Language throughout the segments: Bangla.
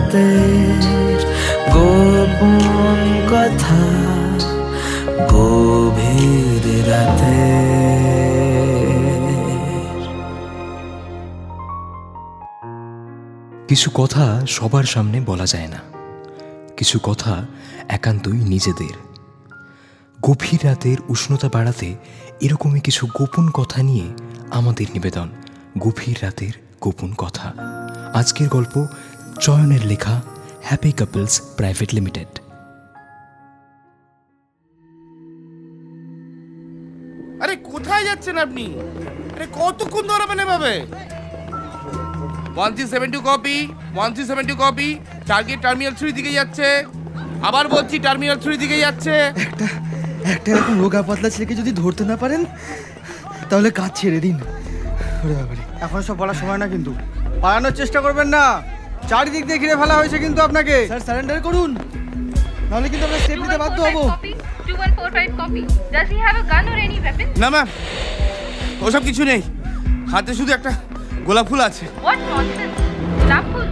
রাতের গোপন কথা, গভীর রাতে। কিছু কথা সবার সামনে বলা যায় না, কিছু কথা একান্তই নিজেদের। গভীর রাতের উষ্ণতা বাড়াতে এরকমই কিছু গোপন কথা নিয়ে আমাদের নিবেদন গভীর রাতের গোপন কথা। আজকের গল্প চয়নের লেখা, হ্যাপি কাপলস প্রাইভেট লিমিটেড। আরে কোথায় যাচ্ছেন আপনি? আরে কতক্ষণ ধরাবেন এভাবে? 1372 কপি, 1372 কপি। টার্গেট টার্মিনাল 3 দিকে যাচ্ছে। আবার বলছি টার্মিনাল 3 দিকে যাচ্ছে। একটা এরকম রোগা পাতলা ছেলেকে যদি ধরতে না পারেন তাহলে কাজ ছেড়ে দিন। এখন সব বলার সময় না, কিন্তু পালানোর চেষ্টা করবেন না। চারিদিক দিয়ে ঘিরে ফেলা হয়েছে কিন্তু আপনাকে। স্যার সারেন্ডার করুন, নাহলে কিন্তু আমরা স্টেপ নিতে বাধ্য হব। 2145 copy. Does he have a gun or any weapon? না ম্যাম, ওসব কিছু নেই। হাতে শুধু একটা গোলাপ ফুল আছে। What nonsense! Rapul,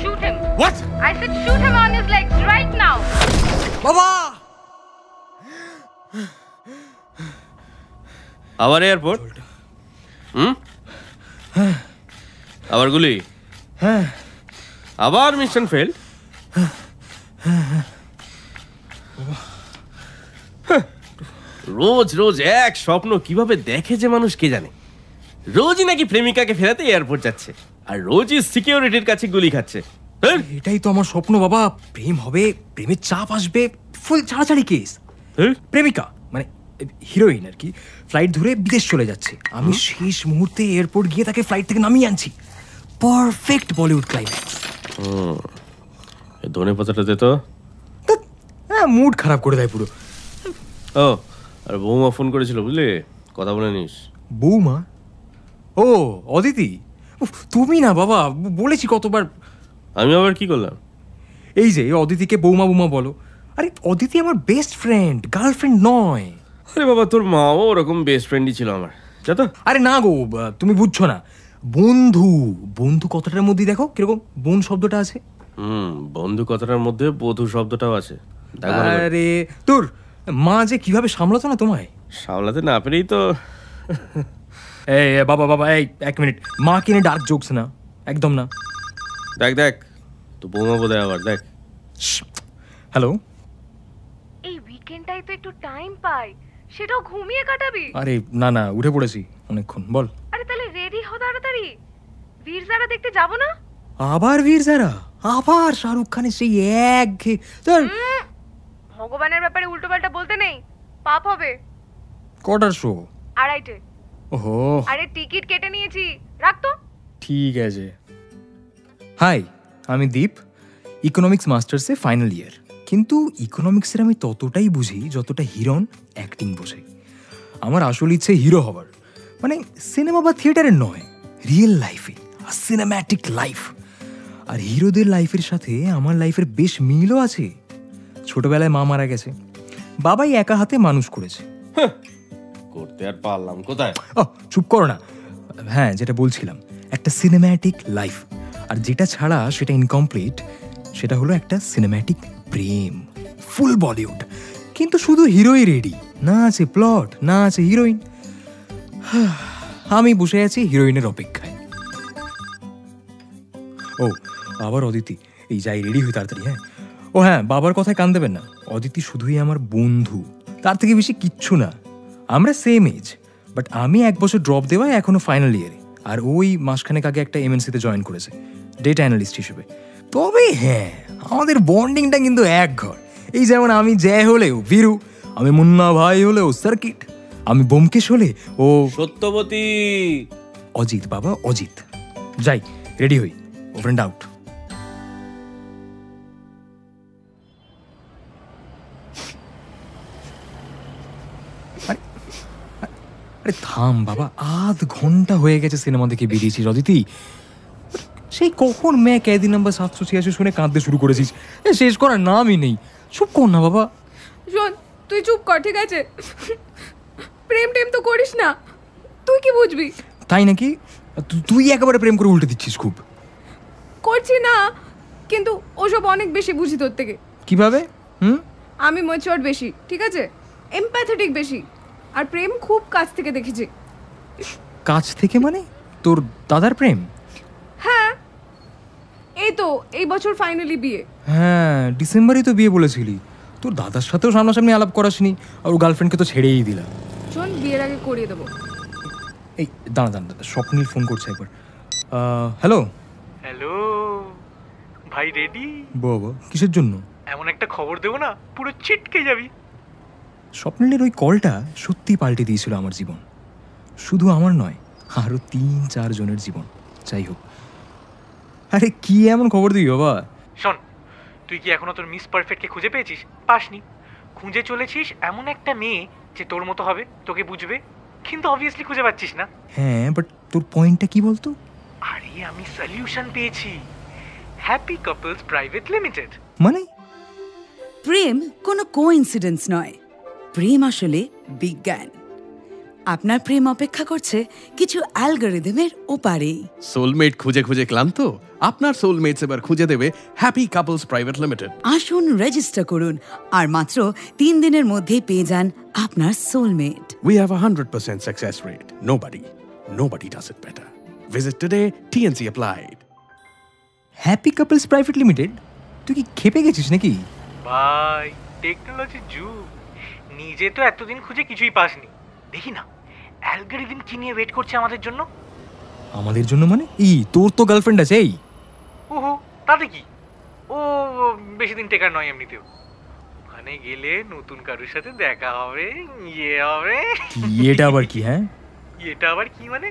shoot him. What? I said shoot him on his legs right now. বাবা! আবার এয়ারপোর্ট? আবার গুলি? হ্যাঁ। আবার মিশন ফেল? রোজ রোজ এক স্বপ্ন কিভাবে দেখে যে মানুষ কে জানে। রোজই নাকি প্রেমিকাকে ফেরাতে এয়ারপোর্ট যাচ্ছে, আর রোজই সিকিউরিটির কাছে গুলি খাচ্ছে। এটাই তো আমার স্বপ্ন বাবা। প্রেম হবে, প্রেমের চাপ আসবে, ফুল ছাড়াছাড়ি কেস। প্রেমিকা মানে হিরোইন আর কি, ফ্লাইট ধরে বিদেশ চলে যাচ্ছে। আমি শেষ মুহূর্তে এয়ারপোর্ট গিয়ে তাকে ফ্লাইট থেকে নামিয়ে আনছি। Perfect Bollywood climax. ধনে পাতাটা দে তো। হ্যাঁ, মুড খারাপ করে দেয় পুরো। ও, আর বৌমা ফোন করেছিল বুঝলি, কথা বলে নিস। বৌমা? ও অদিতি, তুমি না বাবা, বলেছি কতবার। আমি আবার কি করলাম? এই যে অদিতিকে বৌমা বৌমা বলো। আরে অদিতি আমার বেস্ট ফ্রেন্ড, গার্লফ্রেন্ড নয়। আরে বাবা, তোর মাও ওরকম বেস্ট ফ্রেন্ডই ছিল আমার, যা তো। আরে না গো, তুমি বুঝছো না। বন্ধু, বন্ধু কথাটার মধ্যে দেখো কিরকম বোন শব্দটা আছে। বন্ধু কথাটার মধ্যে বধূ শব্দটাও আছে। আরে তোর মা যে কিভাবে সামলাতো না তোমায়। সামলাতে না পেরেই তো। এই বাবা বাবা, এই এক মিনিট, মা কিনে ডার্ক জোকস না, একদম না। দেখ দেখ, তো বৌমা বোধহয় আবার দেখ। হ্যালো। এই উইকেন্ডটাই তো একটু টাইম পাই, সেটাও ঘুমিয়ে কাটাবি? আরে না না, উঠে পড়েছি অনেকক্ষণ। বল। আরে তাহলে রেডি হ তাড়াতাড়ি, বীর জারা দেখতে যাব না? আবার বীর জারা? আবার শাহরুখ খানের সেই এক ভগবানের ব্যাপারে উল্টোপাল্টা বলতে নেই, পাপ হবে। কটার শো? 2:30-টে। ওহো, আরে টিকিট কেটে নিয়েছি, রাখ তো। ঠিক আছে। হাই, আমি দীপ, ইকোনমিক্স মাস্টার্সে ফাইনাল ইয়ার। কিন্তু ইকোনমিক্সের আমি ততটাই বুঝি যতটা হিরন অ্যাক্টিং বোঝে। আমার আসল ইচ্ছে হিরো হবার, মানে সিনেমা বা থিয়েটারের নয়, রিয়েল লাইফে, সিনেম্যাটিক লাইফ। আর হিরোদের লাইফের সাথে আমার লাইফের বেশ মিলও আছে। ছোটবেলায় মা মারা গেছে, বাবাই একা হাতে মানুষ করেছে। করতে আর পারলাম কোথায়। চুপ করো না। হ্যাঁ, যেটা বলছিলাম, একটা সিনেম্যাটিক লাইফ, আর যেটা ছাড়া সেটা ইনকমপ্লিট, সেটা হলো একটা সিনেম্যাটিক প্রেম। ফুল বলিউড, কিন্তু শুধু হিরোই রেডি, না আছে প্লট, না আছে হিরোইন। আমি বসে আছি হিরোইনের অপেক্ষায়। ও আবার অদিতি, এই যাই রেডি হই তাড়াতাড়ি। হ্যাঁ, ও হ্যাঁ, বাবার কথায় কান দেবেন না। অদিতি শুধুই আমার বন্ধু, তার থেকে বেশি কিচ্ছু না। আমরা সেম এজ, বাট আমি 1 বছর ড্রপ দেওয়ায় এখনো ফাইনাল ইয়ারে, আর ওই মাসখানেক আগে একটা এমএনসিতে জয়েন করেছে ডেটা অ্যানালিস্ট হিসেবে। তবে হ্যাঁ, আমাদের বন্ডিংটা কিন্তু এক ঘর। এই যেমন আমি জয় হলেও বীরু, আমি মুন্না ভাই হলেও সার্কিট, আমি ব্যোমকেশ হলে ও সত্যবতী। অজিত বাবা, অজিত। যাই রেডি হই, ও ফ্রেন্ড আউট। আরে থাম বাবা, আধ ঘন্টা হয়ে গেছে সিনেমা দেখে বেরিয়েছিস অদিতি। সেই কখন মেয়ে ক্যাদি নাম্বার 786 শুনে কাঁদতে শুরু করেছিস, শেষ করার নামই নেই। চুপ কর না বাবা। শোন, তুই চুপ কর, ঠিক আছে? প্রেম টেম তো করিস না, তুই কি বুঝবি? তাই নাকি? তুই একেবারে প্রেম করে উল্টে দিচ্ছিস খুব। করছি না, কিন্তু ওসব অনেক বেশি বুঝি তোর থেকে। কিভাবে? আমি ম্যাচিওর বেশি, ঠিক আছে, এমপ্যাথেটিক বেশি, আর প্রেম খুব কাছ থেকে দেখেছি। কাছ থেকে মানে তোর দাদার প্রেম? হ্যাঁ, এই তো এই বছর ফাইনালি বিয়ে। হ্যাঁ, ডিসেম্বরেই তো বিয়ে বলেছিলি। তোর দাদার সাথেও সামনাসামনি আলাপ করাসনি, আর ওর গার্লফ্রেন্ডকে তো ছেড়েই দিলা। শোন, বিয়ের আগে করিয়ে দেবো। এই দাঁড়া দাঁড়া, স্বপ্নীল ফোন করছে একবার। হ্যালো হ্যালো ভাই, রেডি? বাবা, কিসের জন্য? এমন একটা খবর দেবো না, পুরো ছিটকে যাবি। স্বপ্নীলের ওই কলটা সত্যি পাল্টে দিয়েছিল আমার জীবন। শুধু আমার নয়, আরও 3-4 জনের জীবন। যাই হোক, আরে কি এমন খবর দিবি বাবা? শোন, তুই কি এখনো তোর মিস পারফেক্টকে খুঁজে পেয়েছিস? পাসনি। খুঁজে চলেছিস এমন একটা মেয়ে যে তোর মতো হবে, তোকে বুঝবে, কিন্তু অবভিয়াসলি খুঁজে পাচ্ছিস না। হ্যাঁ, বাট তোর পয়েন্টটা কি বলতো? আরে আমি সলিউশন পেয়েছি, হ্যাপি কাপলস প্রাইভেট লিমিটেড। মানে প্রেম কোনো কোইন্সিডেন্স নয়, প্রেম আসলে বিজ্ঞান। আপনার প্রেম অপেক্ষা করছে কিছু অ্যালগরিদমের ওপারেই। সোলমেট খুঁজে খুঁজে ক্লান্ত? আপনার সোলমেটস এবার খুঁজে দেবে হ্যাপি কাপলস প্রাইভেট লিমিটেড। আসুন, রেজিস্টার করুন, আর মাত্র 3 দিনের মধ্যেই পেয়ে যান আপনার soulmate. We have a 100% success rate. Nobody does it better. Visit today. TNC applied. Happy couples private limited? তুই কি খেপে গেছিস নাকি? ভাই, টেকনোলজির যুগ। নিজে তো এতদিন খুঁজে কিছুই পাসনি, দেখি না অ্যালগরিদম কি নিয়ে ওয়েট করছে আমাদের জন্য। আমাদের জন্য মানে? তোর তো গার্লফ্রেন্ড আছে। ওহো, তাতে কি? ও বেশি দিন টেকার নয় এমনিতেও। ওখানে গেলে নতুন কারোর সাথে দেখা হবে, ইয়ে হবে। এটা আবার কি? হ্যাঁ, এটা আবার কি মানে?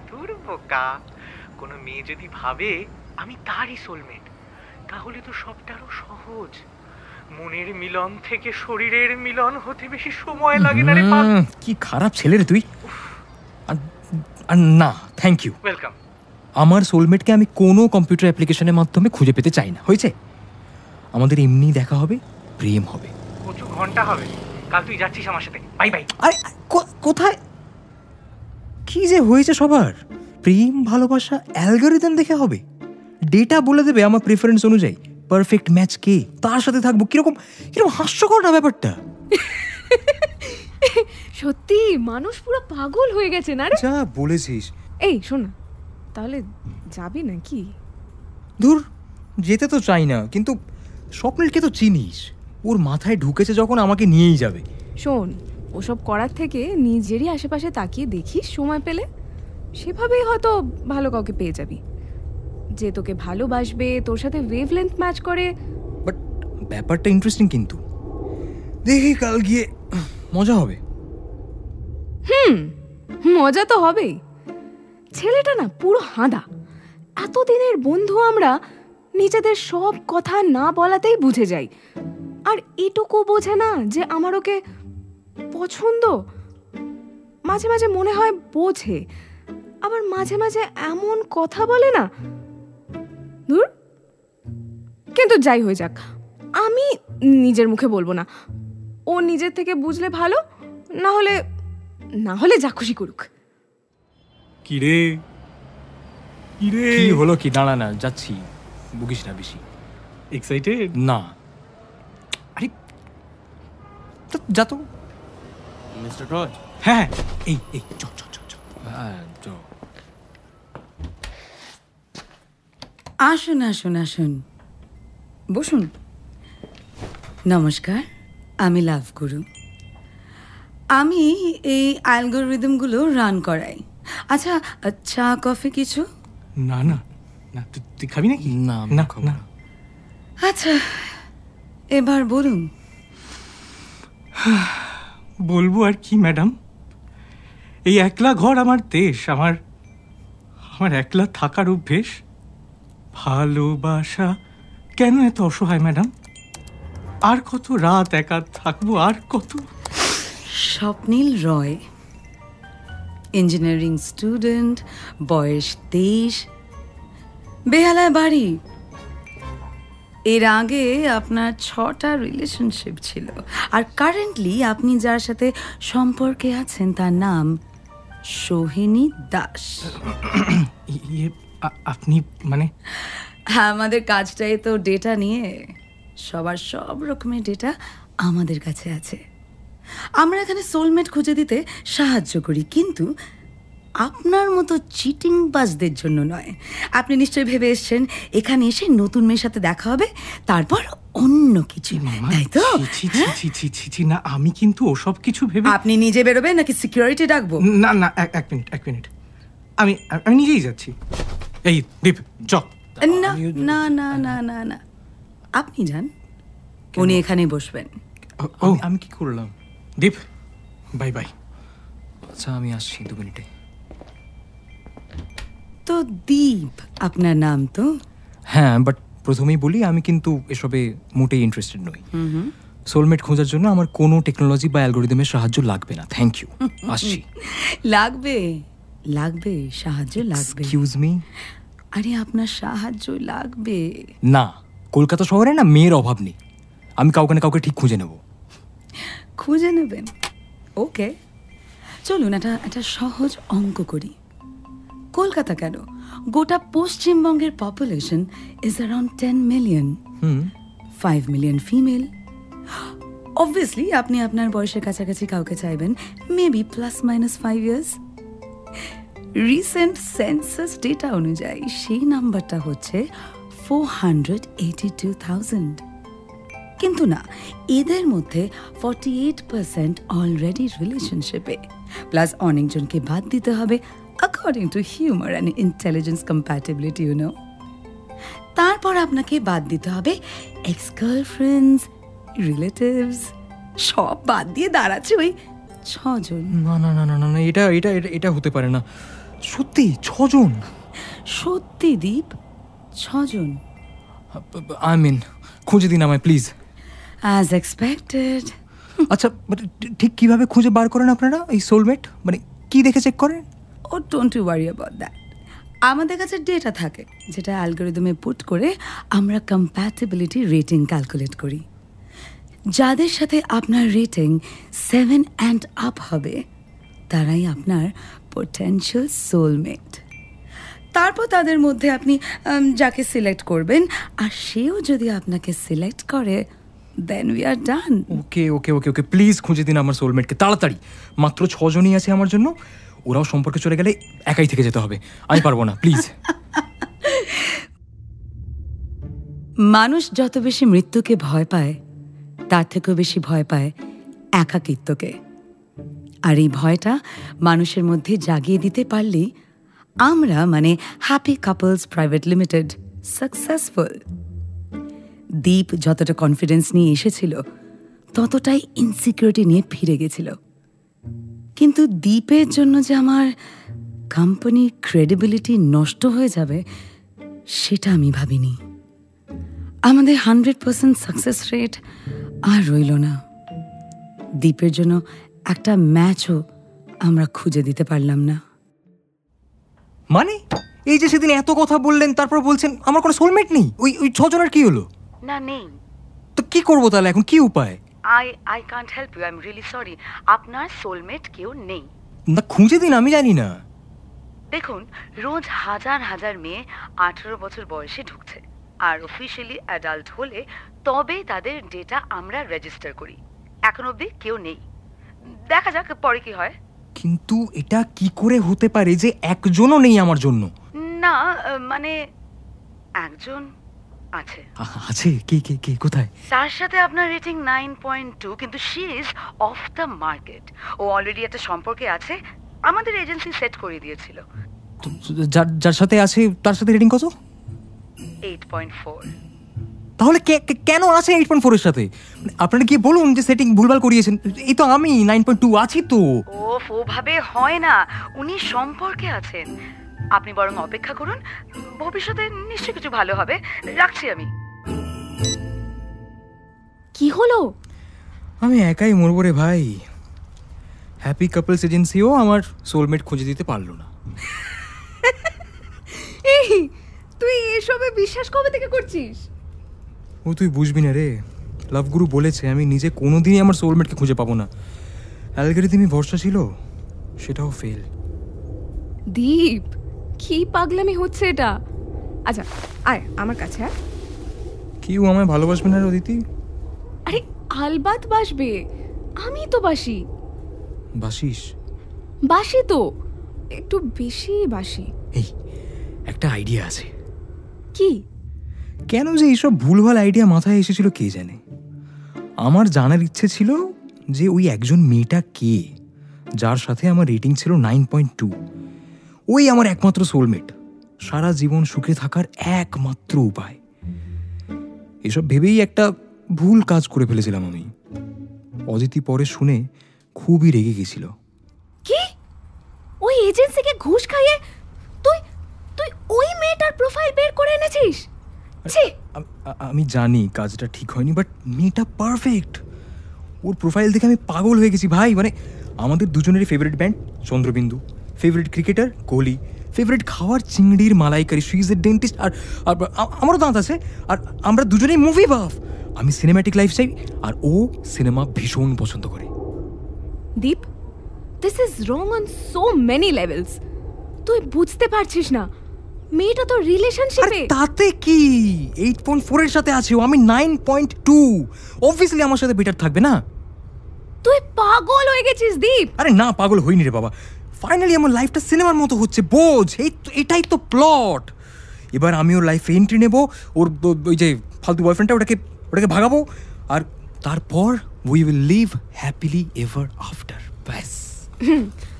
তোর বোকা, কোনো মেয়ে যদি ভাবে আমি তারই সোলমেট, তাহলে তো সবটা আরো সহজ। মনের মিলন থেকে শরীরের মিলন হতে বেশি সময় লাগে না রে। কি খারাপ ছেলে রে তুই। আর না, থ্যাংক ইউ। ওয়েলকাম। আমার সোলমেটকে আমি কোনো কম্পিউটার অ্যাপ্লিকেশনের মাধ্যমে খুঁজে পেতে চাই না। হয়েছে? আমাদের এমনি দেখা হবে, প্রেম হবে। প্রচুর ঘন্টা হবে। কাল তুই যাচ্ছিস আমার সাথে। Bye bye. আরে কোথায়? কি যে হয়েছে সবার? প্রেম ভালোবাসা অ্যালগরিদম দেখে হবে? ডেটা বলে দেবে আমার প্রেফারেন্স অনুযায়ী পারফেক্ট ম্যাচ কে, তার সাথে থাকবো। কিরকম হাস্যকর না ব্যাপারটা? সত্যি মানুষ পুরো পাগল হয়ে গেছে না রে? যা বলেছিস। এই শোন না, তাহলে যাবি নাকি? ধুর, যেতে তো চাই না, কিন্তু স্বপ্নীলকে তো চিনিস, ওর মাথায় ঢুকেছে যখন আমাকে নিয়েই যাবে। শোন, ওসব করার থেকে নিজেরই আশেপাশে তাকিয়ে দেখিস সময় পেলে, সেভাবেই হয়তো ভালো কাউকে পেয়ে যাবি যে তোকে ভালোবাসবে, তোর সাথে ওয়েভলেন্থ ম্যাচ করে। বাট ব্যাপারটা ইন্টারেস্টিং, কিন্তু দেখি কাল গিয়ে মজা হবে। মজা তো হবেই। ছেলেটা না পুরো হাঁদা। এতদিনের বন্ধু আমরা, নিজেদের সব কথা না বলাতেই বুঝে যাই। আর এটুকু বোঝে না যে আমার ওকে পছন্দ। মাঝে মাঝে মনে হয় বোঝে, আবার মাঝে মাঝে এমন কথা বলে না, ধুর। কিন্তু যাই হয়ে যাক, আমি নিজের মুখে বলবো না। ও নিজের থেকে বুঝলে ভালো, না হলে যা খুশি করুক। কিরে কি হলো? কি দাঁড়া না, যাচ্ছি, বকিস না বেশি। এক্সাইটেড না, আরে যা তো। মিস্টার রয়। হ্যাঁ, এই চ। আসুন আসুন আসুন, বসুন। নমস্কার, আমি লাভ গুরু। আমি এই অ্যালগরিদমগুলো রান করাই। আচ্ছা, চা কফি কিছু? না না না, তুই খাবি নাকি? না না। আচ্ছা, এবার বলুন। বলবো আর কি ম্যাডাম, এই একলা ঘর আমার দেশ, আমার একলা থাকার অভ্যেস। ভালোবাসা কেন এত অসহায় ম্যাডাম? আর কত রাত একা থাকবো, আর কত। স্বপ্নীল রয়, ইঞ্জিনিয়ারিং স্টুডেন্ট, বয়স 23, বেহালায় বাড়ি। এর আগে আপনার 6টা রিলেশনশিপ ছিল, আর কারেন্টলি আপনি যার সাথে সম্পর্কে আছেন তার নাম সোহিনী দাস। আপনি মানে? আমাদের কাজটাই তো ডেটা নিয়ে, সবার সব রকমের ডেটা আমাদের কাছে আছে। আমরা এখানে সোলমেট খুঁজে দিতে সাহায্য করি, কিন্তু আপনার মতো চিটিং বাজদের জন্য নয়। আপনি নিশ্চয়ই ভেবে এসছেন এখানে এসে নতুন মেয়ের সাথে দেখা হবে, তারপর অন্য কিছু, তাই তো? না, আমি কিন্তু ওসব কিছু ভেবে। আপনি নিজে বেরোবেন নাকি সিকিউরিটি ডাকবো? না না, এক মিনিট, আমি নিজেই যাচ্ছি। এই দীপ, চল। না না না না না না, আপনি যান, উনি এখানে বসবেন। আমি কি করলাম? দীপ, বাই বাই। আচ্ছা, আমি আসছি 2 মিনিটে। তো দীপ আপনার নাম তো? হ্যাঁ, বাট প্রথমেই বলি আমি কিন্তু এসবে মোটেই ইন্টারেস্টেড নই। সোলমেট খোঁজার জন্য আমার কোনো টেকনোলজি বা অ্যালগরিদমের সাহায্য লাগবে না। থ্যাংক ইউ, আসছি। লাগবে লাগবে, সাহায্য লাগবে। Excuse me? আরে আপনার সাহায্য লাগবে। না, কলকাতা শহরে না মেয়ের অভাব নেই। আমি কাউকে না কাউকে ঠিক খুঁজে নেব। খুঁজে নেবেন? ওকে, চলুন একটা সহজ অঙ্ক করি। কলকাতা কেন, গোটা পশ্চিমবঙ্গের population is around 10 million. 5 million female. Obviously আপনি আপনার বয়সের কাছাকাছি কাউকে চাইবেন, maybe +-5 years. Recent census data অনুযায়ী সেই নাম্বারটা হচ্ছে 482,000। কিন্তু না, এদের মধ্যে 48% অলরেডি রিলেশনশিপে, প্লাস অনেকজনকে বাদ দিতে হবে according to humour and intelligence compatibility, you know. তারপর আপনাকে বাদ দিতে হবে এক্স গার্লফ্রেন্ডস, রিলেটিভস, সব বাদ দিয়ে দাঁড়াচ্ছে ওই 6 জন। না না না না না, এটা এটা এটা হতে পারে না। সত্যি 6 জন? সত্যি দীপ, 6 জন। আই মিন, খুঁজে দিন আমায় প্লিজ। As expected. আচ্ছা, ঠিক কিভাবে খুঁজে বার করেন আপনারা এই সোলমেট? মানে কি দেখে চেক করেন? Oh don't you worry about that. আমাদের কাছে ডেটা থাকে যেটা অ্যালগরিদমে পুট করে আমরা কম্প্যাটিবিলিটি রেটিং ক্যালকুলেট করি। যাদের সাথে আপনার রেটিং 7 অ্যান্ড আপ হবে তারাই আপনার পোটেনশিয়াল সোলমেট। তারপর তাদের মধ্যে আপনি যাকে সিলেক্ট করবেন, আর সেও যদি আপনাকে সিলেক্ট করে, then we are done. Okay okay okay okay, please খুঁজে দিন আমার সোলমেটকে তাড়াতাড়ি। মাত্র 6 জনই আছে আমার জন্য, ওরাও সম্পর্কে চলে গেলে একাই থেকে যেতে হবে। আমি পারবো না, প্লিজ। মানুষ যত বেশি মৃত্যুকে ভয় পায়, তার থেকেও বেশি ভয় পায় একাকিত্বকে। আর এই ভয়টা মানুষের মধ্যে জাগিয়ে দিতে পারলেই আমরা, মানে happy couples private limited, successful. Deep যতটা কনফিডেন্স নিয়ে এসেছিল, ততটাই ইনসিকিউরিটি নিয়ে ফিরে গেছিল। কিন্তু দীপের জন্য যে আমার কোম্পানির ক্রেডিবিলিটি নষ্ট হয়ে যাবে, সেটা আমি ভাবিনি। আমাদের 100% সাকসেস রেট আর রইল না। দীপের জন্য একটা ম্যাচও আমরা খুঁজে দিতে পারলাম না। মানে এই যে সেদিন এত কথা বললেন, তারপর বলছেন আমার কোনো সোলমেট নেই? ওই 6 জনের কি হলো? না, নেই। তো কি করবো তাহলে এখন? কি উপায়? I can't help you. I'm really sorry. আপনার সোলমেট কেউ নেই। না, খুঁজে দিন, আমি জানি না। দেখুন, রোজ হাজার হাজার মেয়ে 18 বছর বয়সে ঢুকছে, আর অফিশিয়ালি অ্যাডাল্ট হলে তবেই তাদের ডেটা আমরা রেজিস্টার করি। এখন অবধি কেউ নেই, দেখা যাক পরে কি হয়। কিন্তু এটা কি করে হতে পারে যে একজনও নেই আমার জন্য? না, মানে একজন আছে। আছে? কে কে কে, কোথায়? তার সাথে আপনার রেটিং 9.2, কিন্তু she is off the market. ও অলরেডি একটা সম্পর্কে আছে, আমাদের এজেন্সি সেট করে দিয়েছিল। যার সাথে আছে তার সাথে রেটিং কত? 8.4। তাহলে কেন আছে 8.4 এর সাথে? আপনারা কি বলুন যে সেটিং ভুলভাল করিয়েছেন। এই তো আমি 9.2 আছি তো। ওভাবে হয় না, উনি সম্পর্কে আছেন। আপনি বরং অপেক্ষা করুন, ভবিষ্যতে নিশ্চয়ই কিছু ভালো হবে। রাখছি আমি। কি হলো? আমি একাই মরবো রে ভাই। হ্যাপি কাপলস এজেন্সিও আমার সোলমেট খুঁজে দিতে পারলো না। এই, তুই এসবে বিশ্বাস কবে থেকে করছিস? ও তুই বুঝবি না রে, লাভগুরু বলেছে আমি নিজে কোনোদিনই আমার সোলমেটকে খুঁজে পাবো না। অ্যালগরিদমই ভরসা ছিল, সেটাও ফেল। দীপ, কি পাগলামি হচ্ছে এটা? আচ্ছা আয় আমার কাছে আয়। কেউ আমায় ভালোবাসবে না রে অদিতি? আরে আলবাত বাসবে, আমি তো বাসি। বাসিস? বাসি তো, একটু বেশি বাসি। এই একটা আইডিয়া আছে। কি? কেন যে এইসব ভুলভাল আইডিয়া মাথায় এসেছিল কে জানে। আমার জানার ইচ্ছে ছিল যে ওই একজন মেয়েটা কে, যার সাথে আমার রেটিং ছিল 9.2। ওই আমার একমাত্র সোলমেট, সারা জীবন সুখে থাকার একমাত্র উপায়। এসব ভেবেই একটা ভুল কাজ করে ফেলেছিলাম আমি। অদিতি পরে শুনে খুবই রেগে গেছিল। কি? ওই এজেন্সিকে ঘুষ খাইয়ে তুই তুই ওই মেয়েটার প্রোফাইল বের করে এনেছিস? ছি! আমি জানি কাজটা ঠিক হয়নি, বাট মেয়েটা পারফেক্ট। ওর প্রোফাইল দেখে আমি পাগল হয়ে গেছি ভাই। মানে আমাদের দুজনেরই favourite band Chandrabindu, favourite cricketer Kohli, favourite খাওয়ার চিংড়ির মালাইকারি, শি ইজ এ ডেন্টিস্ট। আর আমারও দাঁত আছে। আর আমরা দুজনেই মুভি বাফ। আমি সিনেম্যাটিক লাইফ চাই আর ও সিনেমা ভীষণ পছন্দ করে। Deep, this is wrong on so many levels. তুই বুঝতে পারছিস না, মেয়েটা তো রিলেশনশিপে। তাতে কি? 8.4 এর সাথে আছে ও, আমি 9.2। অবভিয়াসলি আমার সাথে বেটার থাকবে না। তুই পাগল হয়ে গেছিস দীপ। আরে না, পাগল হইনি রে বাবা। ফাইনালি আমার লাইফটা সিনেমার মতো হচ্ছে, বোঝ। এটাই তো প্লট। এবার আমি ওর লাইফে এন্ট্রি নেব। ওর ওই যে ফালতু বয়ফ্রেন্ডটা, ওটাকে ভাগাবো। আর তারপর we will live happily ever after. ব্যাস।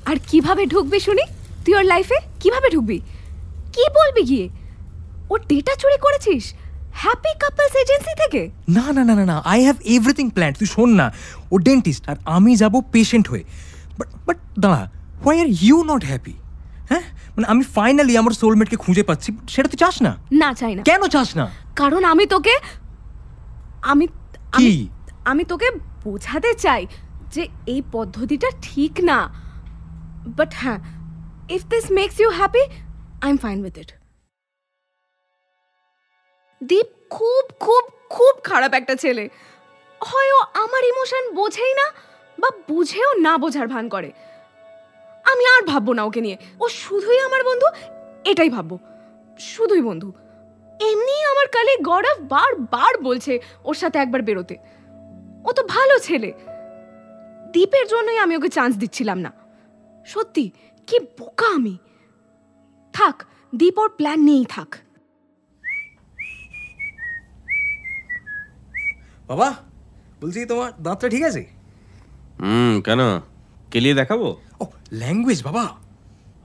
আর কিভাবে ঢুকবি শুনি? তুই ওর লাইফে কিভাবে ঢুকবি? কি বলবি গিয়ে? ওর ডেটা চুরি করেছিস হ্যাপি কাপলস এজেন্সি থেকে? না না না না না, আই হ্যাভ এভরিথিং প্ল্যান্ড। তুই শোন না, ও ডেন্টিস্ট আর আমি যাব পেশেন্ট হয়ে। বাট দাঁড়া, why are you not happy? হ্যাঁ, মানে আমি ফাইনালি আমার সোলমেটকে খুঁজে পাচ্ছি, সেটা তুই চাস না? না, চাই না। কেন চাস না? কারণ আমি তোকে কি? আমি তোকে বোঝাতে চাই যে এই পদ্ধতিটা ঠিক না। বাট হ্যাঁ, if this makes you happy, I am fine with it. Deep খুব খুব খুব খারাপ একটা ছেলে। হয় ও আমার ইমোশন বোঝেই না, বা বুঝেও না বোঝার ভান করে। আমি আর ভাববো না ওকে নিয়ে। ও শুধুই আমার বন্ধু, এটাই ভাববো, শুধুই বন্ধু। এমনি আমার কলিগ গৌরব বারবার বলছে ওর সাথে একবার বেরোতে। ও তো ভালো ছেলে। দীপের জন্যই আমি ওকে চান্স দিচ্ছিলাম না। সত্যি কি বোকা আমি। থাক, দীপ ওর প্ল্যান নিয়েই থাক। বাবা বলছি, তোমার দাঁতটা ঠিক আছে? কেন কেলিয়ে দেখাবো? ও ল্যাঙ্গুয়েজ বাবা।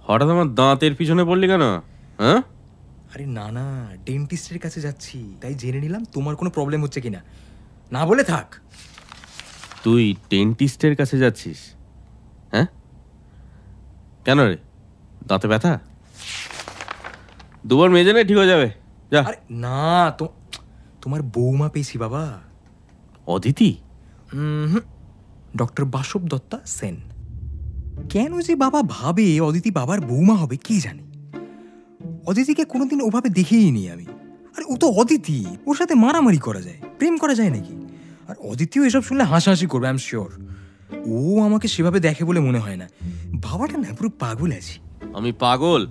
হঠাৎ আমার দাঁতের পিছনে পড়লি কেন? হ্যাঁ? আরে না না, ডেন্টিস্টের কাছে যাচ্ছি, তাই জেনে নিলাম তোমার কোনো প্রবলেম হচ্ছে কিনা। না বলে থাক। তুই ডেন্টিস্টের কাছে যাচ্ছিস? হ্যাঁ, কেন রে? দাঁতে ব্যথা? দুবার মেজে নে, ঠিক হয়ে যাবে। যা। আরে না, তোমার বৌমা পেয়েছি বাবা। অদিতি? ডক্টর বাসব দত্তা সেন। কেন যে বাবা ভাবে অদিতি বাবার বৌমা হবে কে জানে। অদিতিকে কোনোদিন ওভাবে দেখেই নি আমি। আরে ও তো অদিতি, ওর সাথে মারামারি করা যায়, প্রেম করা যায় নাকি? আর অদিতিও এসব শুনলে হাসাহাসি করবে, আই এম শিওর। ও আমাকে সেভাবে দেখে বলে মনে হয় না। বাবাটা না পুরো পাগল আছে। আমি পাগল?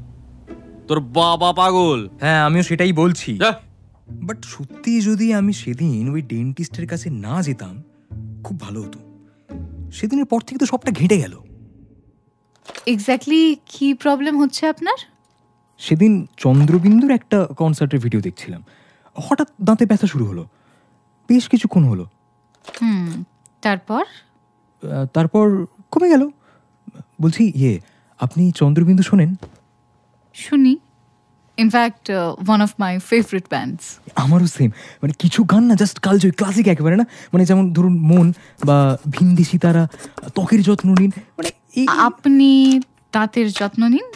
তোর বাবা পাগল? হ্যাঁ, আমিও সেটাই বলছি। বাট সত্যি যদি আমি সেদিন ওই ডেন্টিস্টের কাছে না যেতাম খুব ভালো হতো। সেদিনের পর থেকে তো সবটা ঘেঁটে গেল। এক্স্যাক্টলি কি প্রবলেম হচ্ছে আপনার? সেদিন চন্দ্রবিন্দুর একটা কনসার্টের ভিডিও দেখছিলাম, হঠাৎ দাঁতে ব্যথা শুরু হলো, বেশ কিছুক্ষণ হলো। তারপর কমে গেল। বলছি আপনি চন্দ্রবিন্দু শোনেন? শুনি, in fact one of my favourite bands. আমারও সেম। মানে কিছু গান না জাস্ট কালজয়ী, ক্লাসিক একেবারে না। মানে যেমন ধরুন মন বা ভিন্দি সিতারা, ত্বকের যত্ন নিন। মানে আপনি দাঁতের যত্ন নিন,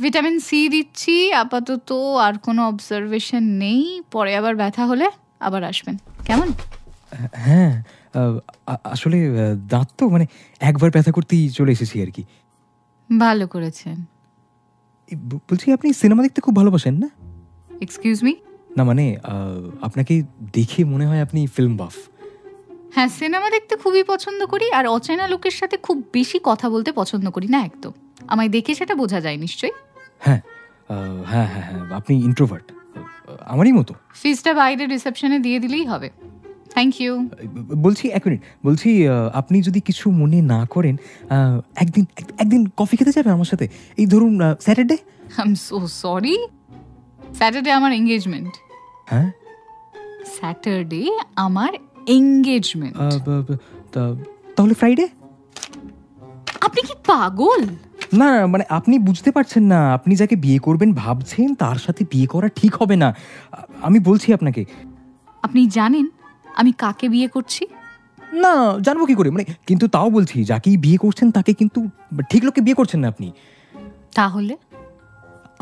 ভিটামিন সি দিচ্ছি আপাতত, আর কোনো অবজারভেশন নেই। পরে আবার ব্যথা হলে আবার আসবেন, কেমন? হ্যাঁ, আসলে দাঁত তো মানে একবার ব্যথা করতেই চলে এসেছি আর কি। ভালো করেছেন। বলছি, আপনি সিনেমা দেখতে খুব ভালোবাসেন না? Excuse me? না মানে আপনাকে দেখে মনে হয় আপনি ফিল্ম বাফ। হ্যাঁ, সিনেমা দেখতে খুবই পছন্দ করি, আর অচেনা লোকের সাথে খুব বেশি কথা বলতে পছন্দ করি না একদম। আমায় দেখে সেটা বোঝা যায় নিশ্চয়ই। হ্যাঁ, হ্যাঁ হ্যাঁ হ্যাঁ, আপনি ইন্ট্রোভার্ট, আমারই মতো। ফিজটা বাইরে রিসেপশনে দিয়ে দিলেই হবে। Thank you. বলছি, এক মিনিট, বলছি আপনি যদি কিছু মনে না করেন, একদিন কফি খেতে যাবেন আমার সাথে, এই ধরুন Saturday. I am so sorry, Saturday আমার এঙ্গেজমেন্ট। হ্যাঁ, স্যাটারডে আমার এঙ্গেজমেন্ট। তাহলে ফ্রাইডে? আপনি কি পাগল? না মানে আপনি বুঝতে পারছেন না, আপনি যাকে বিয়ে করবেন ভাবছেন তার সাথে বিয়ে করা ঠিক হবে না। আমি বলছি আপনাকে। আপনি জানেন আমি কাকে বিয়ে করছি? না, জানবো কি করে, মানে কিন্তু তাও বলছি যাকেই বিয়ে করছেন তাকে কিন্তু ঠিক লোককে বিয়ে করছেন না আপনি। তাহলে?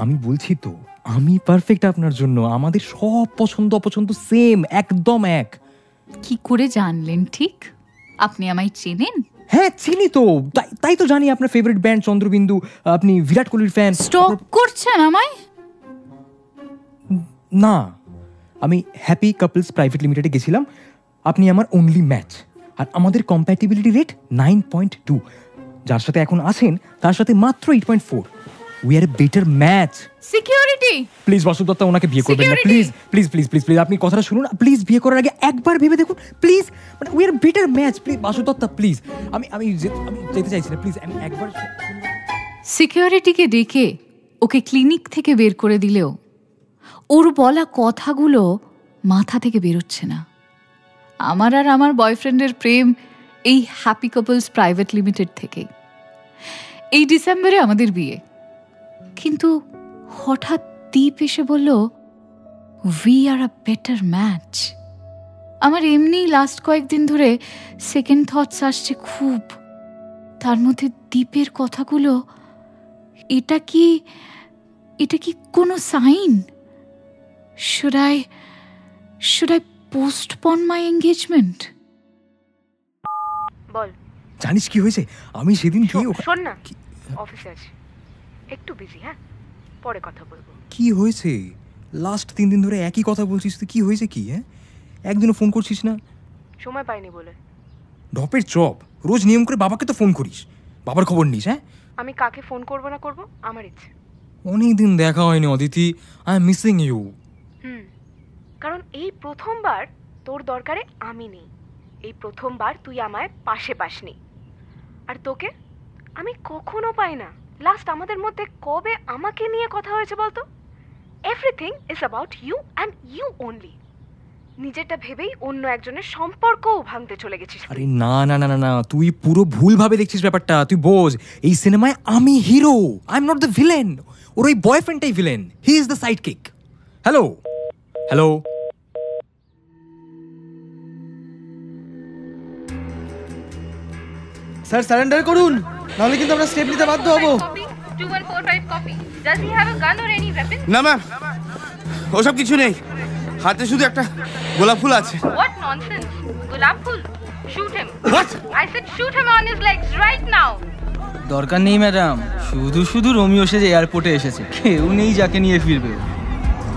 আমি বলছি তো, আমি পারফেক্ট আপনার জন্য। আমাদের সব পছন্দ অপছন্দ সেম, একদম এক। কি করে জানলেন ঠিক? আপনি আমায় চেনেন? হ্যাঁ চিনি তো, তাই তো জানি আপনার ফেভারিট ব্যান্ড চন্দ্রবিন্দু, আপনি বিরাট কোহলির ফ্যান। স্টক করছেন আমায়? না, আমি হ্যাপি কাপলস প্রাইভেট লিমিটেডে গেছিলাম, আপনি আমার অনলি ম্যাচ, আর আমাদের কম্প্যাটিবিলিটি রেট 9.2, যার সাথে এখন আছেন তার সাথে মাত্র 8.4। We are a better match. Security please Basud Datta, ওনাকে বিয়ে করবেন না please please please please please. আপনি কথাটা শুনুন প্লিজ, বিয়ে করার আগে একবার ভেবে দেখুন প্লিজ, মানে we are better match please Basud Datta please. আমি যেতে চাইছি না প্লিজ, আমি একবার। সিকিউরিটিকে ডেকে ওকে ক্লিনিক থেকে বের করে দিলেও ওর বলা কথাগুলো মাথা থেকে বেরোচ্ছে না। আমার আর আমার বয়ফ্রেন্ডের প্রেম এই হ্যাপি কাপলস প্রাইভেট লিমিটেড থেকে। এই ডিসেম্বরে আমাদের বিয়ে, কিন্তু হঠাৎ দীপ এসে বলল we are a better match. আমার এমনি লাস্ট কয়েকদিন ধরে সেকেন্ড থটস আসছে খুব, তার মধ্যে দীপের কথাগুলো। এটা কি কোনো sign? Should I postpone my engagement? বল। জানিস কি হয়েছে? আমি সেদিন শোন না, অফিসে আছি, একটু বিজি, হ্যাঁ পরে কথা বলবো। কি হয়েছে? লাস্ট 3 দিন ধরে একই কথা বলছিস তুই, কি হয়েছে কি? হ্যাঁ, একদিনও ফোন করছিস না। সময় পাইনি বলে। ঢপের চপ, রোজ নিয়ম করে বাবাকে তো ফোন করিস, বাবার খবর নিস। হ্যাঁ, আমি কাকে ফোন করবো না করবো আমার ইচ্ছে। অনেকদিন দেখা হয়নি Aditi, I am missing you. কারণ এই প্রথমবার তোর দরকারে আমি নেই, এই প্রথমবার তুই আমায় পাশে পাসনি, আর তোকে আমি কখনো পাই না। লাস্ট আমাদের মধ্যে কবে আমাকে নিয়ে কথা হয়েছে বলতো? Everything is about you and you only. নিজেরটা ভেবেই অন্য একজনের সম্পর্কও ভাঙতে চলে গেছিস। আরে না না না না, তুই পুরো ভুল ভাবে দেখছিস ব্যাপারটা। তুই বোঝ, এই সিনেমায় আমি hero, I am not the villain. ওর ওই বয়ফ্রেন্ডটাই villain, he is the sidekick. Hello hello, sir surrender করুন, নাহলে কিন্তু আমরা স্টেপ নিতে বাধ্য হব। 2145 copy. Does he have a gun or any weapon? না ম্যাম, ওসব কিছু নেই, হাতে শুধু একটা গোলাপ ফুল আছে। What nonsense! গোলাপ ফুল? Shoot him. What? I said shoot him on his legs right now. দরকার নেই ম্যাডাম, শুধু রোমিও সে এয়ারপোর্টে এসেছে, কেউ নেই যাকে নিয়ে ফিরবে।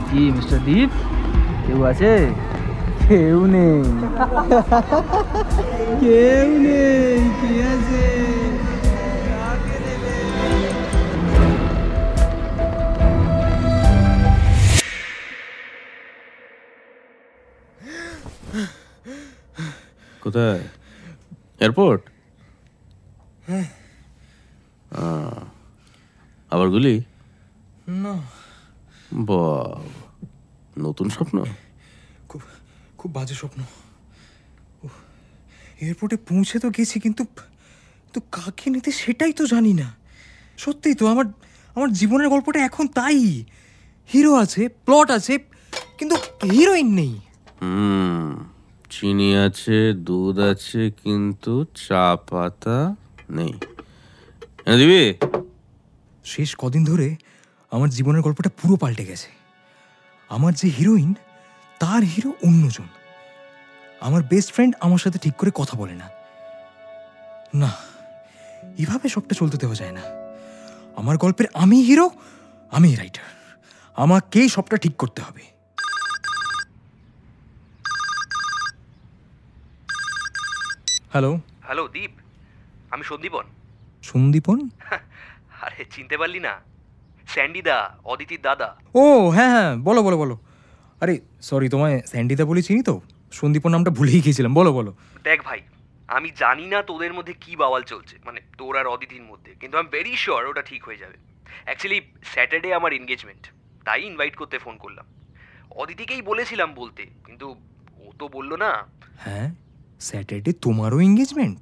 কি মিস্টার দীপ, কেউ আছে? কেউ নেই, কেউ নেই, কি আছে? কোথায়? এয়ারপোর্ট? আবার গুলি? না, নতুন স্বপ্ন? খুব বাজে স্বপ্ন। এয়ারপোর্টে পৌঁছে তো গেছি, কিন্তু কাকে নিতে সেটাই তো জানি না। সত্যিই তো আমার জীবনের গল্পটা এখন তাই। হিরো আছে, প্লট আছে, কিন্তু হিরোইন নেই। চিনি আছে, দুধ আছে, কিন্তু চা পাতা নেই। দিবি? শেষ কদিন ধরে আমার জীবনের গল্পটা পুরো পাল্টে গেছে। আমার যে হিরোইন, তার হিরো অন্যজন। আমার বেস্ট ফ্রেন্ড আমার সাথে ঠিক করে কথা বলে না। না, এভাবে সবটা চলতে দেওয়া যায় না। আমার গল্পের আমি হিরো, আমি রাইটার, আমাকেই সবটা ঠিক করতে হবে। হ্যালো হ্যালো দীপ, আমি সন্দীপন। সন্দীপন? আরে চিনতে পারলি না? স্যান্ডিদা, অদিতির দাদা। ও হ্যাঁ হ্যাঁ, বলো বলো বলো। আরে সরি, তোমায় স্যান্ডিদা বলে চিনি তো, সন্দীপর নামটা ভুলেই গিয়েছিলাম। বলো বলো। দেখ ভাই, আমি জানি না তোদের মধ্যে কি বাওয়াল চলছে, মানে তোর আর অদিতির মধ্যে, কিন্তু আমি ভেরি শিওর ওটা ঠিক হয়ে যাবে। অ্যাকচুয়ালি স্যাটারডে আমার এনগেজমেন্ট, তাই ইনভাইট করতে ফোন করলাম। অদিতিকেই বলেছিলাম বলতে, কিন্তু ও তো বললো না। হ্যাঁ, স্যাটারডে তোমারও এনগেজমেন্ট?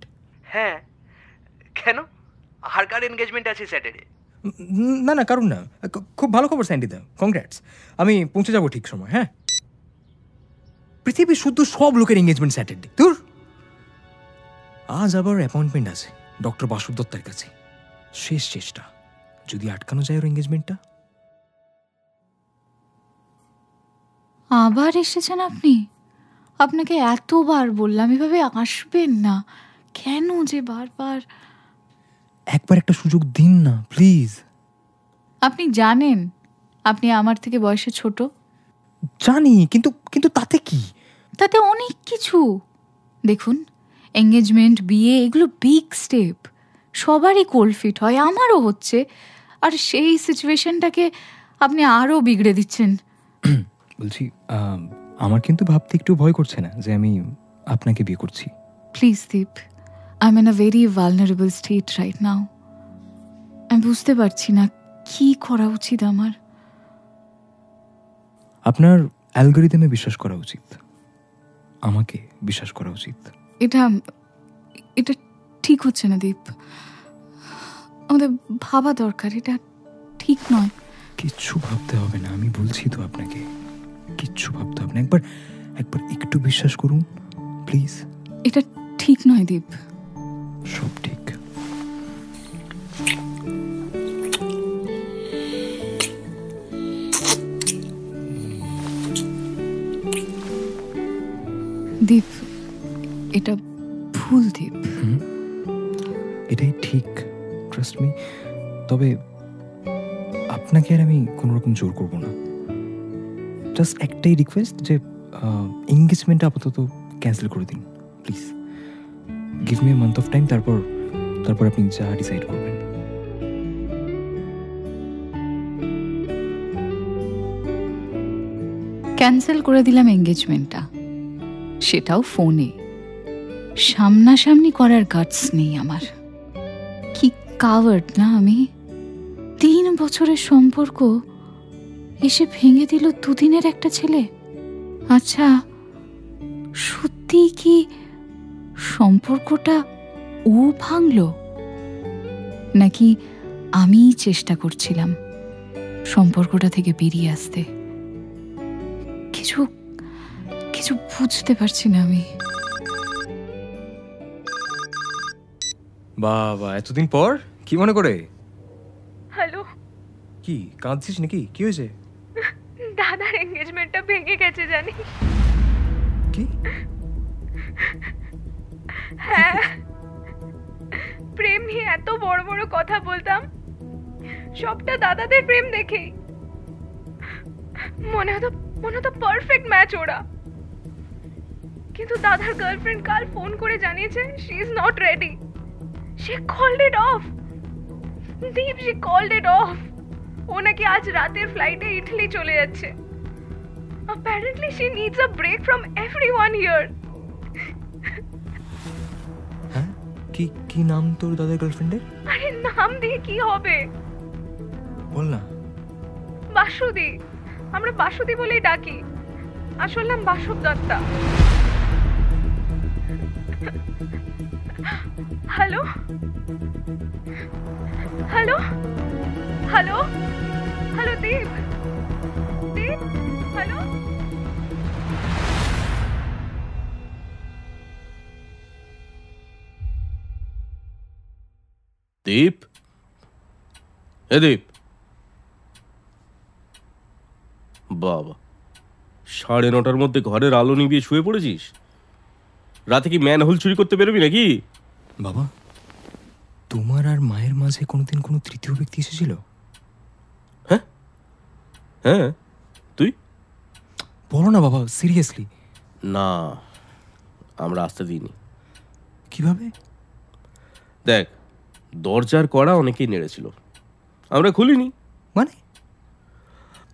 হ্যাঁ, কেন? আর কার এনগেজমেন্ট আছে স্যাটারডে? না না, কারণ না। খুব ভালো খবর স্যান্ডিদা, কংগ্রাটস। আমি পৌঁছে যাবো ঠিক সময়। হ্যাঁ, পৃথিবীর শুধু সব লোকের এনগেজমেন্ট স্যাটারডে। তোর আজ আবার অ্যাপয়েন্টমেন্ট আছে ডক্টর বাসু দত্তের কাছে। শেষ চেষ্টা, যদি আটকানো যায় ওর এনগেজমেন্টটা। আবার এসেছেন আপনি? আপনাকে এতবার বললাম এভাবে আসবেন না, কেন যে বারবার? একবার একটা সুযোগ দিন না প্লিজ। আপনি জানেন আপনি আমার থেকে বয়সে ছোট? জানি, কিন্তু কিন্তু তাতে কি? তাতে অনেক কিছু। দেখুন, এঙ্গেজমেন্ট, বিয়ে, এগুলো বিগ স্টেপ, সবারই কোল্ড ফিট হয়, আমারও হচ্ছে। আর সেই সিচুয়েশনটাকে আপনি আরও বিগড়ে দিচ্ছেন। বলছি, আমার কিন্তু ভাবতে একটু ভয় করছে না যে আমি আপনাকে বিয়ে করছি? Please Deep, I am in a very vulnerable state right now. আমি বুঝতে পারছি না কি করা উচিত আমার। আপনার অ্যালগরিদমে বিশ্বাস করা উচিত, আমাকে বিশ্বাস করা উচিত। এটা এটা ঠিক হচ্ছে না দীপ, আমাদের ভাবা দরকার, এটা ঠিক নয়। কিচ্ছু ভাবতে হবে না, আমি বলছি তো আপনাকে, কিচ্ছু ভাবতে হবে না। একবার একবার একটু বিশ্বাস করুন প্লিজ। এটা ঠিক নয় দীপ। সব ঠিক। দীপ, এটা ভুল দীপ। এটাই ঠিক, ট্রাস্ট মি। তবে আপনাকে আর আমি কোনো রকম জোর করব না। জাস্ট একটাই রিকোয়েস্ট যে এঙ্গেজমেন্টটা আপাতত ক্যান্সেল করে দিন please. Give me a month of time, তারপর আপনি যা ডিসাইড করবেন। ক্যান্সেল করে দিলাম এঙ্গেজমেন্টটা, সেটাও ফোনে। সামনাসামনি করার গাটস নেই আমার। কি কাভার্ড না আমি! 3 বছরের সম্পর্ক এসে ভেঙে দিল দুদিনের একটা ছেলে। আচ্ছা, সত্যি কি সম্পর্কটা ও ভাঙলো, নাকি আমিই চেষ্টা করছিলাম সম্পর্কটা থেকে বেরিয়ে আসতে? কিছু কিছু বুঝতে পারছি না আমি। বাবা, এতদিন পর, কি মনে করে? হ্যালো, কি কাঁদছিস নাকি? কি হয়েছে? দাদার এনগেজমেন্টটা ভেঙে গেছে জানিস? কি? হ্যাঁ, প্রেম নিয়ে এত বড় বড় কথা বলতাম, সবটা দাদাদের প্রেম দেখেই। মনে হতো পারফেক্ট ম্যাচ ওরা। কিন্তু দাদার গার্লফ্রেন্ড কাল ফোন করে জানিয়েছে she is not ready. She called it off. Deep, she called it off. ও নাকি আজ রাতের ফ্লাইটে ইটালি চলে যাচ্ছে। Apparently she needs a break from everyone here. হ্যাঁ, কি নাম তোর দাদার গার্লফ্রেন্ডের? আরে নাম দিয়ে কি হবে? বল না। বাসুদি। আমরা বাসুদি বলেই ডাকি, আসল নাম Basab Datta. Hello hello hello hello Deep, Deep, hello. Deep, এ দীপ, বাবা 9:30টার মধ্যে ঘরের আলো নিভিয়ে শুয়ে পড়েছিস? রাতে কি ম্যানহোল চুরি করতে বেরোবি নাকি? বাবা, তোমার আর মায়ের মাঝে কোনোদিন কোনো তৃতীয় ব্যক্তি এসেছিল? হ্যাঁ হ্যাঁ, তুই বলো না বাবা, সিরিয়াসলি। না, আমরা আসতে দিইনি। কিভাবে? দেখ, দরজার কড়া অনেকেই নেড়েছিল, আমরা খুলিনি। মানে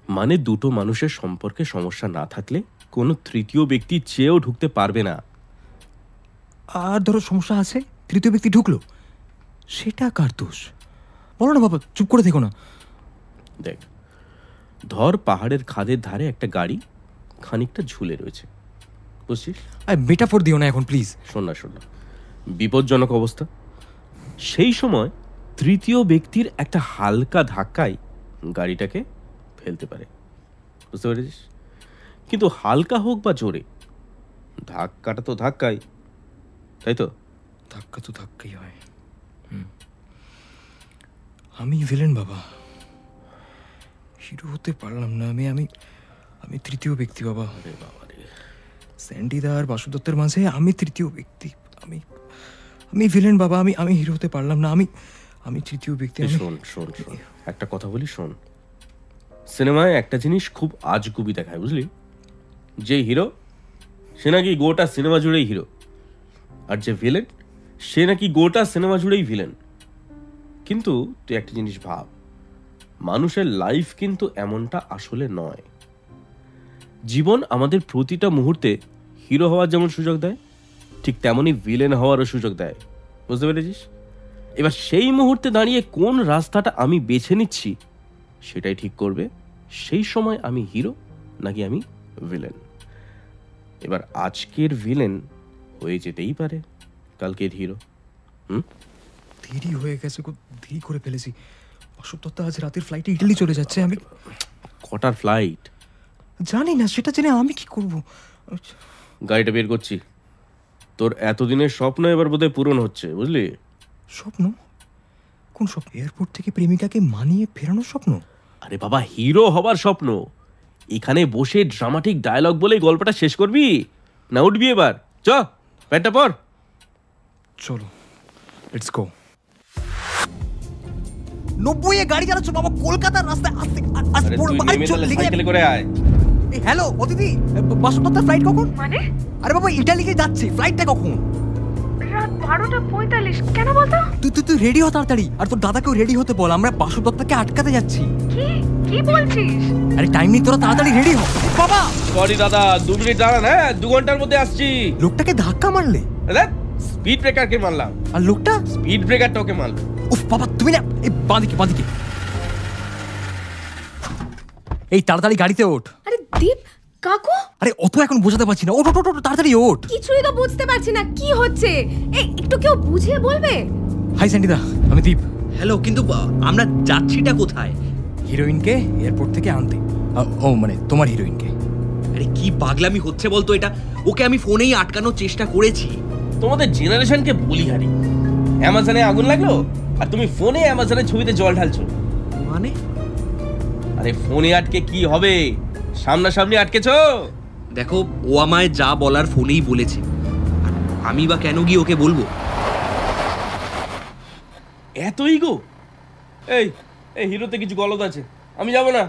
মানে দুটো মানুষের সম্পর্কে সমস্যা না থাকলে কোনো তৃতীয় ব্যক্তি চেয়েও ঢুকতে পারবে না। আর ধরো সমস্যা আছে, তৃতীয় ব্যক্তি ঢুকলো, সেটা কার দোষ? বলো না বাবা, চুপ করে থেকো না। দেখ, ধর পাহাড়ের খাদের ধারে একটা গাড়ি খানিকটা ঝুলে রয়েছে, বুঝছিস? মেটাফোর দিও না এখন প্লিজ। শোন না, বিপজ্জনক অবস্থা। সেই সময় তৃতীয় ব্যক্তির একটা হালকা ধাক্কায় গাড়িটাকে ফেলতে পারে, বুঝতে পেরেছিস? কিন্তু হালকা হোক বা জোরে, ধাক্কাটা তো ধাক্কাই, তাই তো? ধাক্কা তো ধাক্কাই হয়। আমি ভিলেন বাবা, হিরো হতে পারলাম না। আমি আমি আমি তৃতীয় ব্যক্তি বাবা। স্যান্ডিদা আর বাসুদত্তের মাঝে আমি তৃতীয় ব্যক্তি। আমি আমি ভিলেন বাবা। আমি আমি হিরো হতে পারলাম না। আমি আমি তৃতীয় ব্যক্তি। শোন শোন শোন, একটা কথা বলি, শোন। সিনেমায় একটা জিনিস খুব আজগুবি দেখায়, বুঝলি? যে হিরো সে নাকি গোটা সিনেমা জুড়েই হিরো, আর যে ভিলেন সে নাকি গোটা সিনেমা জুড়েই ভিলেন। কিন্তু তুই একটা জিনিস ভাব, মানুষের লাইফ কিন্তু এমনটা আসলে নয়। জীবন আমাদের প্রতিটা মুহূর্তে হিরো হওয়ার যেমন সুযোগ দেয়, ঠিক তেমনই ভিলেন হওয়ারও সুযোগ দেয়, বুঝতে পেরেছিস? এবার সেই মুহূর্তে দাঁড়িয়ে কোন রাস্তাটা আমি বেছে নিচ্ছি সেটাই ঠিক করবে সেই সময় আমি হিরো নাকি আমি ভিলেন। এবার আজকের ভিলেন হয়ে যেতেই পারে কালকের হিরো। দেরি হয়ে গেছে, দেরি করে ফেলেছি। বাসুদত্ত আজ রাতের ফ্লাইটে ইটালি চলে যাচ্ছে। আমি কটার ফ্লাইট জানি না, সেটা জেনে আমি কি করব? গাড়িটা বের করছি। তোর এতদিনের স্বপ্ন এবার বোধহয় পূরণ হচ্ছে, বুঝলি? স্বপ্ন? কোন স্বপ্ন? এয়ারপোর্ট থেকে প্রেমিকাকে মানিয়ে ফেরানোর স্বপ্ন? আরে বাবা, হিরো হবার স্বপ্ন। এখানে বসে ড্রামাটিক ডায়লগ বলে গল্পটা শেষ করবি না উঠবি এবার? চ, প্যান্টটা পর। চলো, লেটস গো। 90 এ গাড়ি চালাচ্ছ বাবা, কলকাতার রাস্তায় আস্তে আস্তে সাইকেলে করে আয়। হ্যালো অদিতি, বাসুদত্তের ফ্লাইট কখন? মানে? আরে বাবা, ইটালিতে যাচ্ছে, ফ্লাইটটা কখন? রাত 12:45। কেন বলতো? তুই রেডি হ তাড়াতাড়ি, আর তোর দাদাকেও রেডি হতে বল। আমরা বাসুদত্তকে আটকাতে যাচ্ছি। কি কি বলছিস? আরে টাইম নেই, তোরা তাড়াতাড়ি রেডি হ। বাবা সরি দাদা, 2 মিনিট দাঁড়ান। হ্যাঁ, 2 ঘন্টার মধ্যে আসছি। লোকটাকে ধাক্কা মারলে? স্পিড ব্রেকারকে মারলাম। আর লোকটা? স্পিড ব্রেকারটা ওকে মারলো। উফ বাবা, তুমি না, এই বাঁদিকে। এই তাড়াতাড়ি গাড়িতে ওঠ। আরে দীপ কাকু, আরে অত এখন বোঝাতে পারছি না। ওঠ তাড়াতাড়ি ওঠ। কিছুই তো বুঝতে পারছি না কি হচ্ছে। এই একটু কেউ বুঝিয়ে বলবে? হাই স্যান্ডিদা, আমি দীপ। হ্যালো, কিন্তু আমরা যাচ্ছিটা কোথায়? হিরোইনকে এয়ারপোর্ট থেকে আনতে। ও মানে তোমার হিরোইনকে। আরে কি পাগলামি হচ্ছে বলতো এটা? ওকে আমি ফোনেই আটকানোর চেষ্টা করেছি। তোমাদের জেনারেশনকে বলি হারি, অ্যামাজনে আগুন লাগলো আর তুমি ফোনে অ্যামাজনের ছবিতে জল ঢালছো। মানে? আরে ফোনে আটকে কি হবে, সামনাসামনি আটকেছো। দেখো, ও আমায় যা বলার ফোনেই বলেছে, আমি বা কেন গিয়ে ওকে বলবো? এত ইগো? এই হিরোতে কিছু গলদ আছে, আমি যাব না।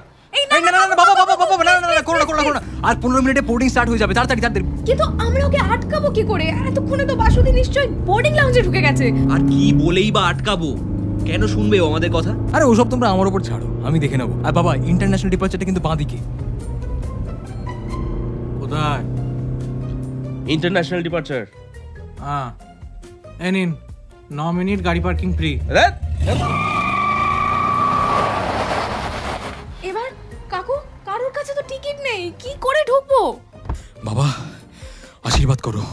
আর 15 মিনিটে বোর্ডিং স্টার্ট হয়ে যাবে, তাড়াতাড়ি। কিন্তু আমরা ওকে আটকাবো কি করে? এতক্ষণে তো বাসুদি নিশ্চয়ই বোর্ডিং লাউঞ্জে ঢুকে গেছে। আর কি বলেই বা আটকাবো? কেন শুনবে ও আমাদের কথা? আরে ওসব তোমরা আমার উপর ছাড়ো, আমি দেখে নেবো। আর বাবা, ইন্টারন্যাশনাল ডিপার্চারটা কিন্তু বাঁদিকে। কোথায় ইন্টারন্যাশনাল ডিপার্চার? হ্যাঁ, এই নিন 9 মিনিট গাড়ি পার্কিং ফ্রি। এবার কাকু, কারোর কাছে তো টিকিট নেই, কি করে ঢুকবো? বাবা আশীর্বাদ করো,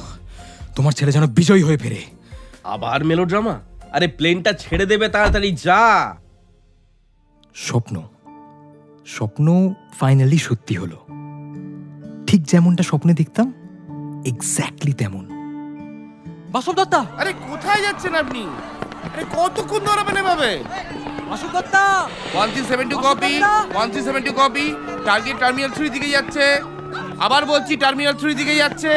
তোমার ছেলে যেন বিজয়ী হয়ে ফেরে। আবার মেলোড্রামা? আরে প্লেনটা ছেড়ে দেবে, তাড়াতাড়ি যা। স্বপ্ন ফাইনালি সত্যি হলো। ঠিক যেমনটা স্বপ্নে দেখতাম, এক্স্যাক্টলি তেমন। বাসুদত্ত, আরে কোথায় যাচ্ছেন আপনি? আরে কতক্ষণ ধরাবেন এভাবে? বাসুদত্ত 1372 কপি, 1372 কপি। টার্গেট টার্মিনাল 3 দিকে যাচ্ছে। আবার বলছি, টার্মিনাল 3 দিকে যাচ্ছে।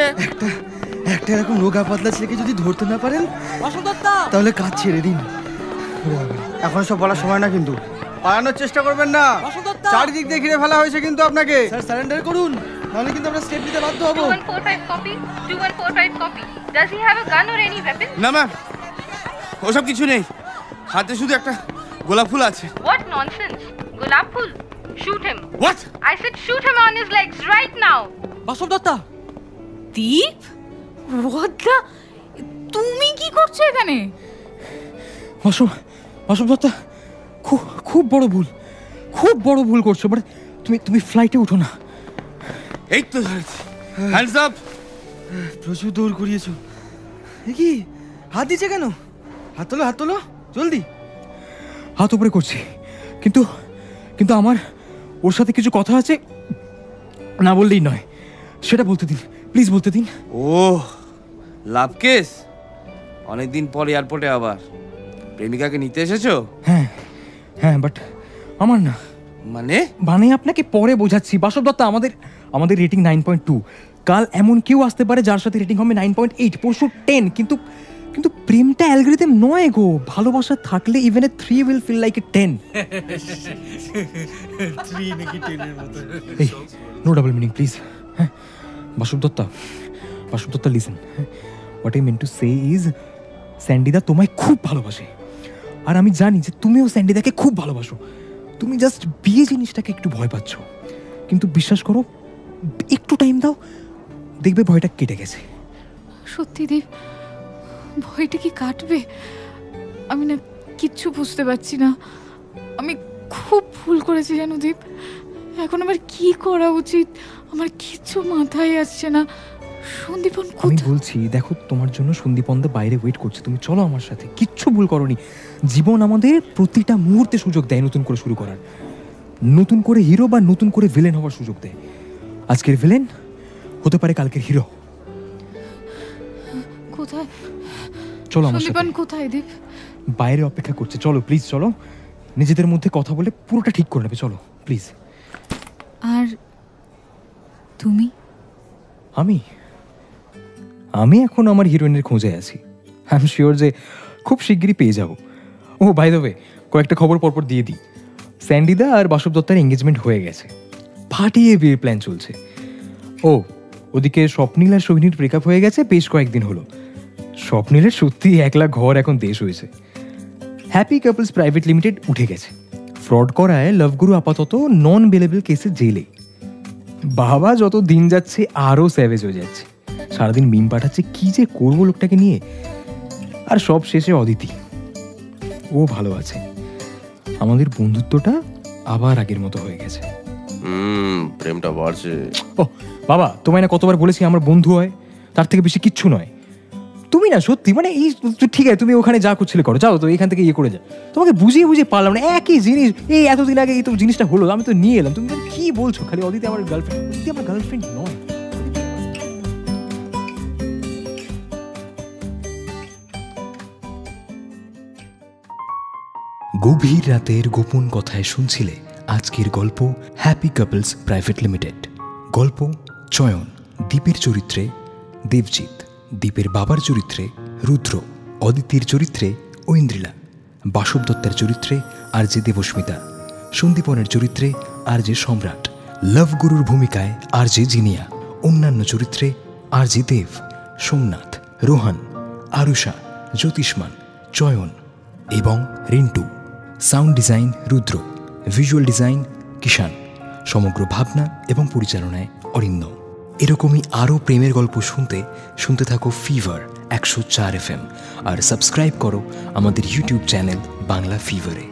একটা এরকম রোগা পাতলা ছেলেকে যদি ধরতে না পারেন বাসুদত্ত, তাহলে কাজ ছেড়ে দিন। এখন সব বলার সময় না, কিন্তু পালানোর চেষ্টা করবেন না। চারিদিক দিয়ে ঘিরে ফেলা হয়েছে কিন্তু আপনাকে। স্যার সারেন্ডার করুন, নাহলে কিন্তু আমরা স্টেপ নিতে বাধ্য হব। 2145 copy, 2145 copy. Does he have a gun or any weapon? না ম্যাম, ওসব কিছু নেই। হাতে শুধু একটা গোলাপ ফুল আছে। What nonsense! গোলাপ ফুল? Shoot him. What? I said shoot him on his legs right now. Basava Datta, Deep, what the? তুমি কি করছো এখানে? বাসব দত্তা, খুব বড় ভুল করছো। বাট তুমি ফ্লাইটে উঠো না। এই তো ধরেছি। Hands up. প্রচুর দৌড় করিয়েছো। কি হাত দিচ্ছে কেন? হাত তোলো জলদি। হাত উপরে করছি, কিন্তু আমার ওর সাথে কিছু কথা আছে, না বললেই নয়। সেটা বলতে দিন, প্লিজ বলতে দিন। ও লাভ কেস, অনেকদিন পর এয়ারপোর্টে আবার প্রেমিকাকে নিতে এসেছো? হ্যাঁ, বাট আমার না। মানে আপনাকে পরে বোঝাচ্ছি। বাসব দত্তা, আমাদের রেটিং 9.2। কাল এমন কেউ আসতে পারে যার সাথে রেটিং হবে 9.8, পরশু 10। কিন্তু প্রেমটা অ্যালগরিদম নয় গো। ভালোবাসা থাকলে even a 3 will feel like a 10। 3 নাকি 10 এর মতো। এই নো ডাবল মিনিং প্লিজ। হ্যাঁ Basab Datta, listen. What I mean to say is, স্যান্ডিদা তোমায় খুব ভালোবাসে, আর আমি জানি যে তুমিও স্যান্ডিদাকে খুব ভালোবাসো। তুমি জাস্ট বিয়ে জিনিসটাকে একটু ভয় পাচ্ছ, কিন্তু বিশ্বাস করো, একটু টাইম দাও, দেখবে ভয়টা কেটে গেছে। সত্যি দীপ, ভয়টা কি কাটবে? আমি না কিচ্ছু বুঝতে পারছি না। আমি খুব ভুল করেছি জানো দীপ। এখন আমার কি করা উচিত আমার কিচ্ছু মাথায় আসছে না। সন্দীপন আমি বলছি, দেখো তোমার জন্য সন্দীপনদা বাইরে ওয়েট করছে, তুমি চলো আমার সাথে। কিচ্ছু ভুল করনি। জীবন আমাদের প্রতিটা মুহূর্তে সুযোগ দেয় নতুন করে শুরু করার, নতুন করে হিরো বা নতুন করে ভিলেন হওয়ার সুযোগ দেয়। আজকের ভিলেন হতে পারে কালকের হিরো। কোথায়? চলো আমার সন্দীপন সাথে। কোথায় দীপ? বাইরে অপেক্ষা করছে, চলো প্লিজ চলো। নিজেদের মধ্যে কথা বলে পুরোটা ঠিক করে নেবে, চলো প্লিজ। আর তুমি? আমি এখন আমার হিরোইনের খোঁজে আছি। আই এম শিওর যে খুব শিগগিরই পেয়ে যাব। ও বাই দ্য ওয়ে, কয়েকটা খবর পরপর দিয়ে দিই। স্যান্ডিদা আর বাসব দত্তার এঙ্গেজমেন্ট হয়ে গেছে, ফাটিয়ে বিয়ের প্ল্যান চলছে। ওদিকে স্বপ্নীল আর সোহিনীর ব্রেকআপ হয়ে গেছে বেশ কয়েকদিন হলো। স্বপ্নীলের সত্যি 1 লাখ ঘর এখন দেশ হয়েছে। হ্যাপি কাপলস প্রাইভেট লিমিটেড উঠে গেছে। ফ্রড করায় লভগুরু আপাতত নন বেলেবল কেসে জেলে। বাবা যত দিন যাচ্ছে আরও স্যাভেজ হয়ে যাচ্ছে, সারাদিন মিম পাঠাচ্ছে। কি যে করবো লোকটাকে নিয়ে। আর সব শেষে অদিতি, ও ভালো আছে। আমাদের বন্ধুত্বটা আবার আগের মতো হয়ে গেছে। প্রেমটা বাড়ছে। ও বাবা, তোমায় না কতবার বলেছি আমার বন্ধু হয়, তার থেকে বেশি কিচ্ছু নয়। তুমি না সত্যি মানে এই, ঠিক আছে তুমি ওখানে যা করছিলে করো, যাও তো এখান থেকে ইয়ে করে যাও। তোমাকে বুঝিয়ে পারলাম না, একই জিনিস এই এতদিন আগে এই তো জিনিসটা হলো, আমি তো নিয়ে এলাম। তুমি কি বলছো? খালি অদিতি আমার গার্লফ্রেন্ড, অদিতি আমার গার্লফ্রেন্ড নয়। গভীর রাতের গোপন কথায় শুনছিলে আজকের গল্প হ্যাপি কাপলস প্রাইভেট লিমিটেড। গল্প চয়ন, দীপের চরিত্রে দেবজিৎ, দীপের বাবার চরিত্রে রুদ্র, অদিতির চরিত্রে ঐন্দ্রিলা, বাসব দত্তার চরিত্রে আর জে দেবস্মিতা, সন্দীপনের চরিত্রে আর জে সম্রাট, লভগুরুর ভূমিকায় আর জে জিনিয়া, অন্যান্য চরিত্রে আর জে দেব, সোমনাথ, রোহান, আরুষা, জ্যোতিষ্মান, চয়ন এবং রিন্টু। সাউন্ড ডিজাইন রুদ্র, ভিজুয়াল ডিজাইন কিষান, সমগ্র ভাবনা এবং পরিচালনায় অরিন্দম। এরকমই আরও প্রেমের গল্প শুনতে থাকো ফিভার 104 FM আর সাবস্ক্রাইব করো আমাদের ইউটিউব চ্যানেল বাংলা ফিভারে।